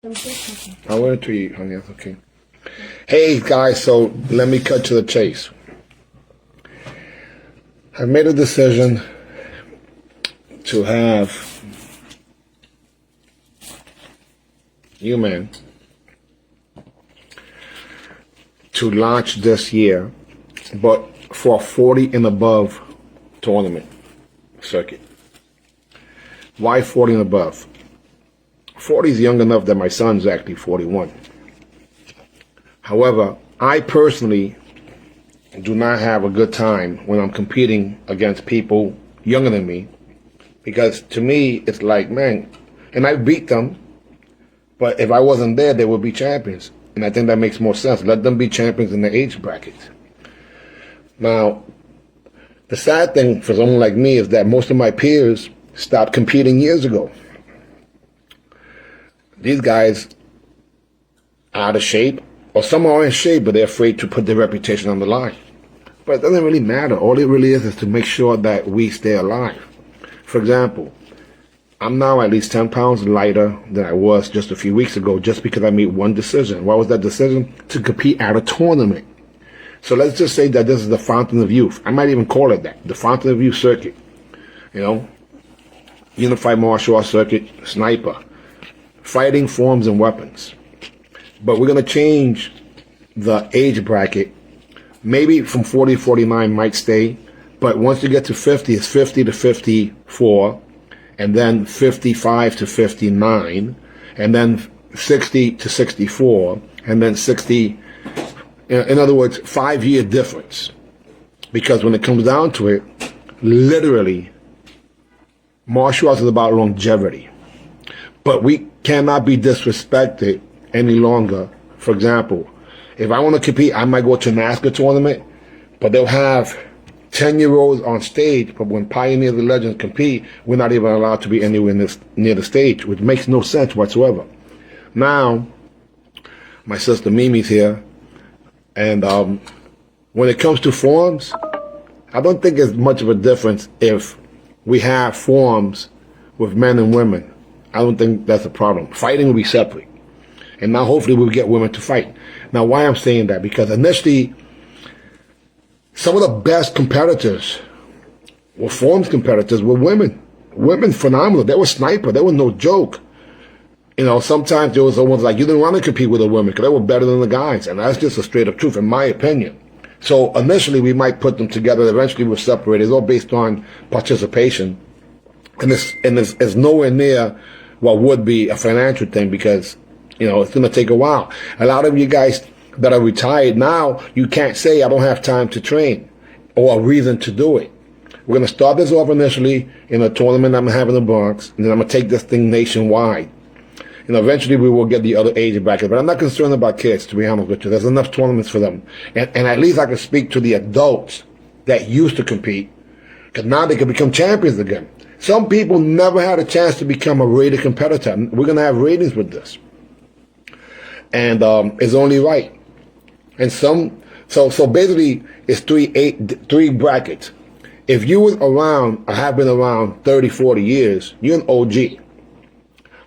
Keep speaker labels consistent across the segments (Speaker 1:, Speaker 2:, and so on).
Speaker 1: I wanted to eat, honey. That's okay. Hey, guys, so let me cut to the chase. I've made a decision to have UMAN to launch this year, but for a 40 and above tournament circuit. Why 40 and above? 40 is young enough that my son's actually 41. However, I personally do not have a good time when I'm competing against people younger than me, because to me, it's like, man, and I beat them, but if I wasn't there, they would be champions. And I think that makes more sense. Let them be champions in the age bracket. Now, the sad thing for someone like me is that most of my peers stopped competing years ago. These guys are out of shape, or some are in shape, but they're afraid to put their reputation on the line. But it doesn't really matter. All it really is to make sure that we stay alive. For example, I'm now at least 10 pounds lighter than I was just a few weeks ago, just because I made one decision. What was that decision? To compete at a tournament. So let's just say that this is the Fountain of Youth. I might even call it that, the Fountain of Youth circuit. You know, Unified Martial Arts Circuit, Sniper, fighting forms and weapons. But we're going to change the age bracket. Maybe from 40 to 49 might stay, but once you get to 50, it's 50 to 54, and then 55 to 59, and then 60 to 64, and then 60. In other words, 5-year difference. Because when it comes down to it, literally, martial arts is about longevity. But we cannot be disrespected any longer. For example, if I want to compete, I might go to a NASCAR tournament, but they'll have 10-year-olds on stage, but when pioneers and legends compete, we're not even allowed to be anywhere near the stage, which makes no sense whatsoever. Now, my sister Mimi's here, and when it comes to forms, I don't think there's much of a difference if we have forms with men and women. I don't think that's a problem. Fighting will be separate. And now hopefully we'll get women to fight. Now why I'm saying that? Because initially, some of the best competitors, or forms competitors, were women. Women phenomenal. They were sniper. They were no joke. You know, sometimes there was someone like, you didn't want to compete with a woman because they were better than the guys. And that's just a straight up truth, in my opinion. So initially we might put them together. Eventually we'll separate. It's all based on participation. And it's nowhere near what would be a financial thing, because, you know, it's going to take a while. A lot of you guys that are retired now, you can't say, I don't have time to train, or a reason to do it. We're going to start this off initially in a tournament I'm having in the Bronx, and then I'm going to take this thing nationwide. You know, eventually we will get the other age bracket, but I'm not concerned about kids, to be honest with you. There's enough tournaments for them. And at least I can speak to the adults that used to compete, because now they can become champions again. Some people never had a chance to become a rated competitor. We're going to have ratings with this. And it's only right. And so basically it's three brackets. If you was around, or have been around 30, 40 years, you're an OG.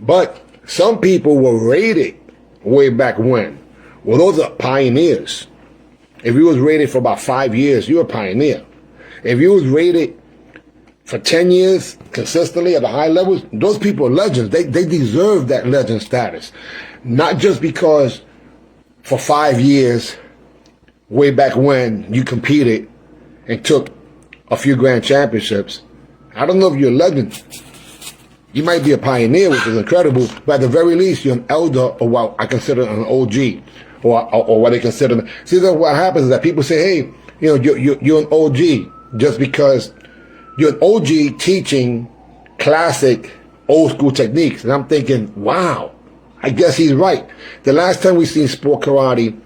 Speaker 1: But some people were rated way back when. Well, those are pioneers. If you was rated for about 5 years, you're a pioneer. If you was rated for 10 years consistently at the high levels, those people are legends. They deserve that legend status. Not just because for 5 years, way back when, you competed and took a few grand championships. I don't know if you're a legend. You might be a pioneer, which is incredible, but at the very least, you're an elder, or what I consider an OG, or what they consider. See, what happens is that people say, hey, you know, you're an OG just because you're an OG teaching classic old school techniques. And I'm thinking, wow, I guess he's right. The last time we seen sport karate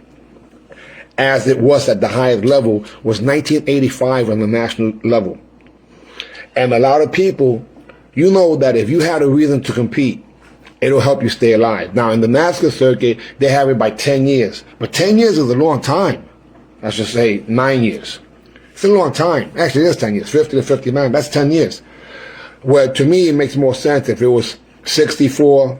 Speaker 1: as it was at the highest level was 1985 on the national level. And a lot of people, you know that if you had a reason to compete, it'll help you stay alive. Now, in the NASCAR circuit, they have it by 10 years. But 10 years is a long time. I should say 9 years. It's a long time. Actually, it is 10 years. 50 to 59, that's 10 years. Where to me, it makes more sense if it was 64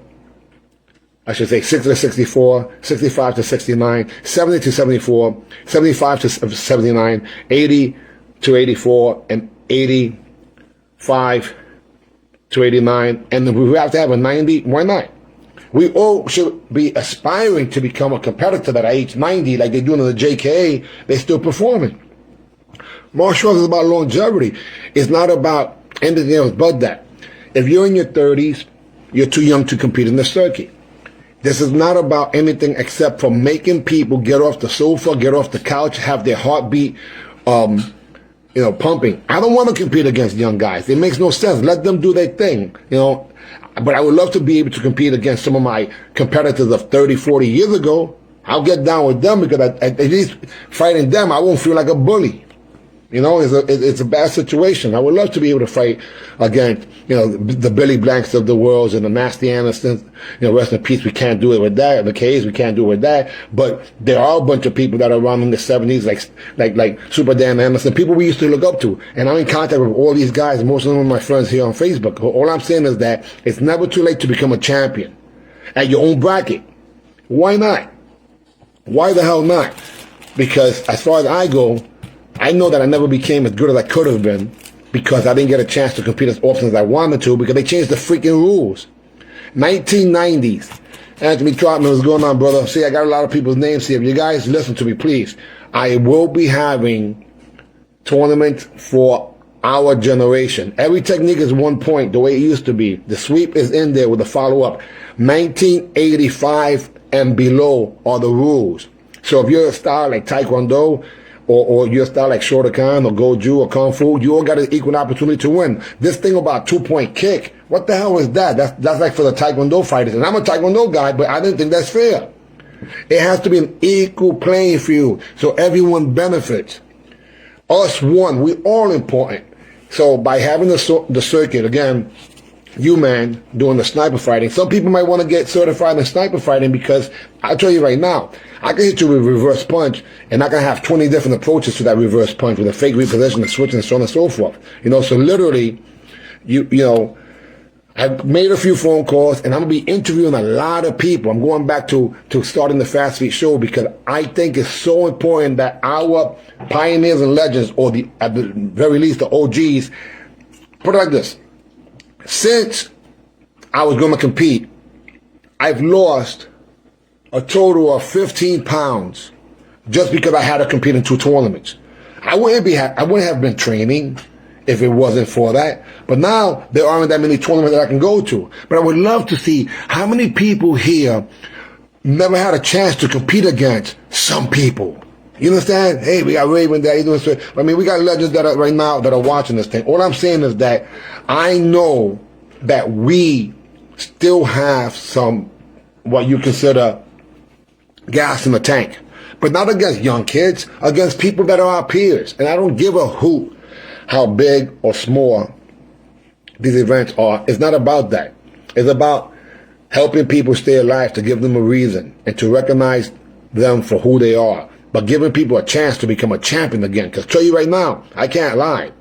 Speaker 1: I should say 60 to 64, 65 to 69, 70 to 74, 75 to 79, 80 to 84, and 85 to 89. And if we have to have a 90, why not? We all should be aspiring to become a competitor that at age 90, like they do in the JKA, they're still performing. Martial arts is about longevity. It's not about anything else but that. If you're in your 30s, you're too young to compete in the circuit. This is not about anything except for making people get off the sofa, get off the couch, have their heartbeat, pumping. I don't want to compete against young guys. It makes no sense. Let them do their thing, But I would love to be able to compete against some of my competitors of 30, 40 years ago. I'll get down with them because at least fighting them, I won't feel like a bully. It's a bad situation. I would love to be able to fight against, the Billy Blanks of the world and the Nasty Andersons. Rest in peace, we can't do it with that. The K's, we can't do it with that. But there are a bunch of people that are around in the 70s, like Super Dan Anderson, people we used to look up to. And I'm in contact with all these guys, most of them are my friends here on Facebook. All I'm saying is that it's never too late to become a champion at your own bracket. Why not? Why the hell not? Because as far as I go, I know that I never became as good as I could have been because I didn't get a chance to compete as often as I wanted to because they changed the freaking rules. 1990s. Anthony Trotman, what's going on, brother? See, I got a lot of people's names here. If you guys listen to me, please. I will be having tournaments for our generation. Every technique is 1 point, the way it used to be. The sweep is in there with the follow-up. 1985 and below are the rules. So if you're a style like Taekwondo, or your style like Shotokan or Goju or Kung Fu, you all got an equal opportunity to win. This thing about 2-point kick, what the hell is that? That's like for the Taekwondo fighters. And I'm a Taekwondo guy, but I didn't think that's fair. It has to be an equal playing field so everyone benefits. Us one, we all important. So by having the circuit, again, UMAN doing the sniper fighting, some people might want to get certified in sniper fighting because I'll tell you right now, I can hit you with a reverse punch and I can have 20 different approaches to that reverse punch with a fake reposition, a switch, and so on and so forth. So literally, I've made a few phone calls and I'm going to be interviewing a lot of people. I'm going back to starting the Fast Feet Show because I think it's so important that our pioneers and legends, or at the very least the OGs, put it like this. Since I was going to compete, I've lost a total of 15 pounds just because I had to compete in 2 tournaments. I wouldn't have been training if it wasn't for that. But now there aren't that many tournaments that I can go to. But I would love to see how many people here never had a chance to compete against some people. You understand? Hey, we got Raven there. We got legends that are right now that are watching this thing. All I'm saying is that I know that we still have some, what you consider, gas in the tank. But not against young kids, against people that are our peers. And I don't give a hoot how big or small these events are. It's not about that. It's about helping people stay alive, to give them a reason and to recognize them for who they are. But giving people a chance to become a champion again. Because tell you right now, I can't lie.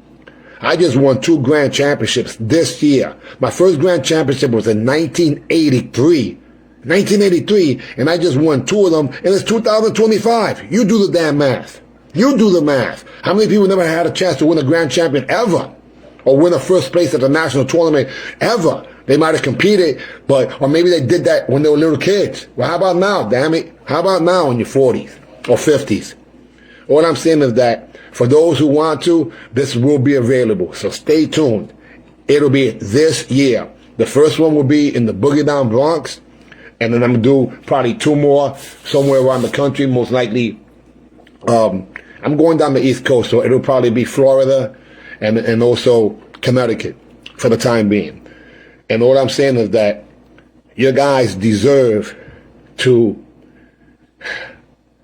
Speaker 1: I just won 2 grand championships this year. My first grand championship was in 1983. 1983, and I just won 2 of them, and it's 2025. You do the damn math. You do the math. How many people never had a chance to win a grand champion ever? Or win a first place at the national tournament ever? They might have competed, or maybe they did that when they were little kids. Well, how about now, damn it? How about now in your 40s or 50s? All I'm saying is that for those who want to, this will be available. So stay tuned. It'll be this year. The first one will be in the Boogie Down Bronx. And then I'm going to do probably 2 more somewhere around the country, most likely. I'm going down the East Coast, so it'll probably be Florida and also Connecticut for the time being. And all I'm saying is that your guys deserve to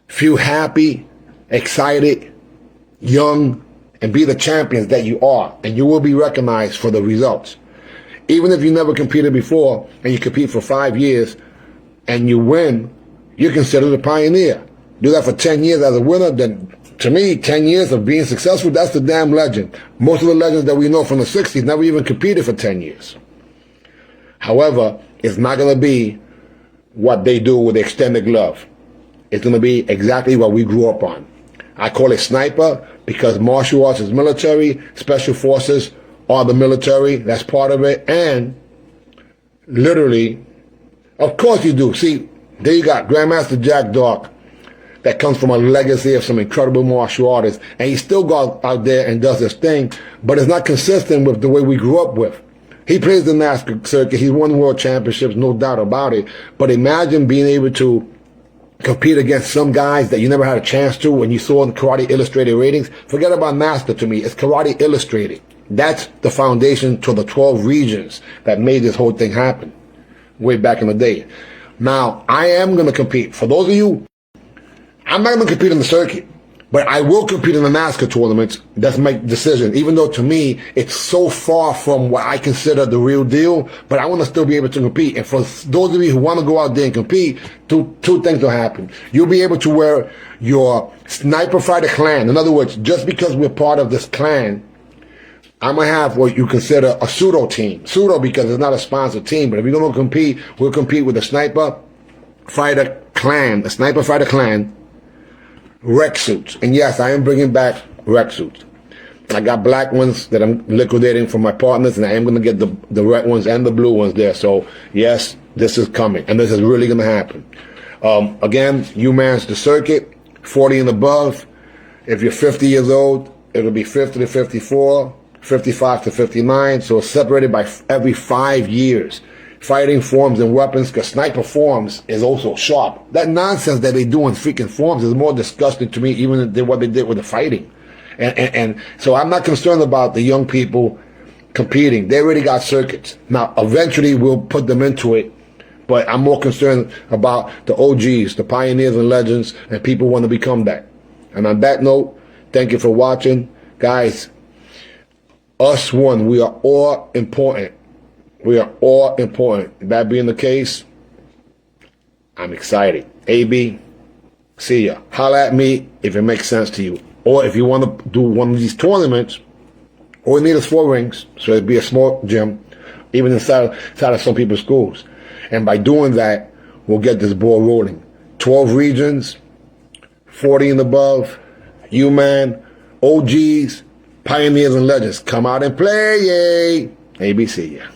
Speaker 1: feel happy, excited, young, and be the champions that you are. And you will be recognized for the results. Even if you never competed before and you compete for 5 years, and you win, you're considered a pioneer. Do that for 10 years as a winner, then to me, 10 years of being successful, that's the damn legend. Most of the legends that we know from the 60s never even competed for 10 years. However, it's not going to be what they do with the extended glove. It's going to be exactly what we grew up on. I call it sniper because martial arts is military, special forces are the military, that's part of it, and literally, of course you do. See, there you got Grandmaster Jack Dark that comes from a legacy of some incredible martial artists, and he still goes out there and does his thing, but it's not consistent with the way we grew up with. He plays the NASCAR circuit, he's won world championships, no doubt about it, but imagine being able to compete against some guys that you never had a chance to when you saw in Karate Illustrated ratings. Forget about NASCAR to me, it's Karate Illustrated. That's the foundation to the 12 regions that made this whole thing happen way back in the day. Now, I am going to compete. For those of you, I'm not going to compete in the circuit, but I will compete in the NASCAR tournaments. That's my decision, even though to me, it's so far from what I consider the real deal, but I want to still be able to compete. And for those of you who want to go out there and compete, two things will happen. You'll be able to wear your Sniper Fighter clan. In other words, just because we're part of this clan, I'm going to have what you consider a pseudo team. Pseudo because it's not a sponsored team, but if you're going to compete, we'll compete with the Sniper Fighter clan, the Sniper Fighter clan, rec suits. And yes, I am bringing back rec suits. I got black ones that I'm liquidating for my partners, and I am going to get the red ones and the blue ones there. So yes, this is coming, and this is really going to happen. Again, UMAN's the circuit, 40 and above. If you're 50 years old, it'll be 50 to 54, 55 to 59. So it's separated by every 5 years. Fighting forms and weapons, because sniper forms is also sharp. That nonsense that they do in freaking forms is more disgusting to me even than what they did with the fighting. And so I'm not concerned about the young people competing. They already got circuits. Now, eventually we'll put them into it, but I'm more concerned about the OGs, the pioneers and legends, and people want to become that. And on that note, thank you for watching. Guys, us one, we are all important. We are all important. That being the case, I'm excited. AB, see ya. Holla at me if it makes sense to you. Or if you want to do one of these tournaments, all you need is 4 rings, so it'd be a small gym, even inside of some people's schools. And by doing that, we'll get this ball rolling. 12 regions, 40 and above, UMAN, OGs, pioneers and legends. Come out and play, yay! ABC, yeah.